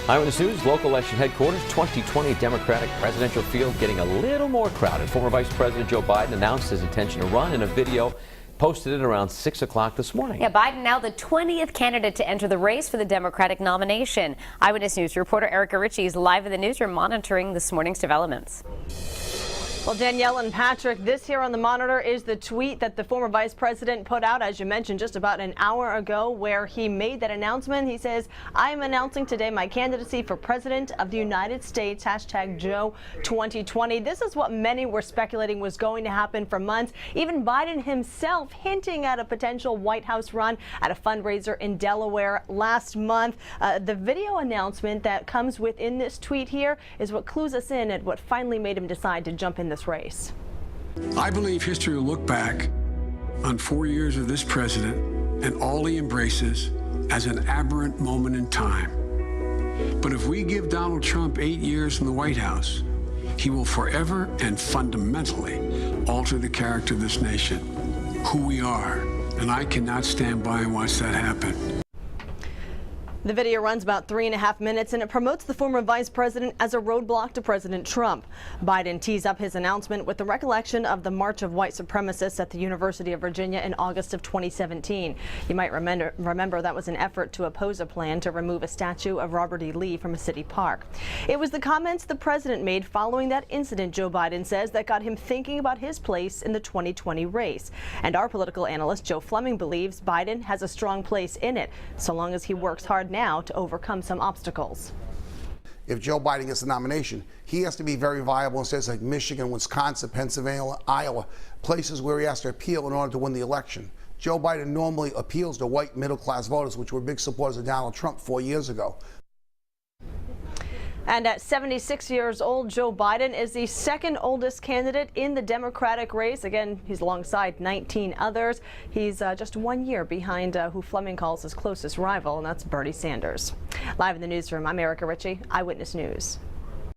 Eyewitness News, local election headquarters, 2020 Democratic presidential field getting a little more crowded. Former Vice President Joe Biden announced his intention to run in a video, posted it around 6 o'clock this morning. Yeah, Biden now the 20th candidate to enter the race for the Democratic nomination. Eyewitness News reporter Erica Ritchie is live in the newsroom monitoring this morning's developments. Well, Danielle and Patrick, this here on the monitor is the tweet that the former vice president put out, as you mentioned, just about an hour ago, where he made that announcement. He says, "I am announcing today my candidacy for president of the United States, hashtag Joe 2020. This is what many were speculating was going to happen for months. Even Biden himself hinting at a potential White House run at a fundraiser in Delaware last month. The video announcement that comes within this tweet here is what clues us in at what finally made him decide to jump in this race. I believe history will look back on 4 years of this president and all he embraces as an aberrant moment in time. But if we give Donald Trump 8 years in the White House, he will forever and fundamentally alter the character of this nation, who we are, and I cannot stand by and watch that happen." The video runs about 3.5 minutes, and it promotes the former vice president as a roadblock to President Trump. Biden tees up his announcement with the recollection of the March of White Supremacists at the University of Virginia in August of 2017. You might remember that was an effort to oppose a plan to remove a statue of Robert E. Lee from a city park. It was the comments the president made following that incident, Joe Biden says, that got him thinking about his place in the 2020 race. And our political analyst, Joe Fleming, believes Biden has a strong place in it, so long as he works hard now to overcome some obstacles. If Joe Biden gets the nomination, he has to be very viable in states like Michigan, Wisconsin, Pennsylvania, Iowa, places where he has to appeal in order to win the election. Joe Biden normally appeals to white middle-class voters, which were big supporters of Donald Trump 4 years ago. And at 76 years old, Joe Biden is the second oldest candidate in the Democratic race. Again, he's alongside 19 others. He's just 1 year behind who Fleming calls his closest rival, and that's Bernie Sanders. Live in the newsroom, I'm Erica Ritchie, Eyewitness News.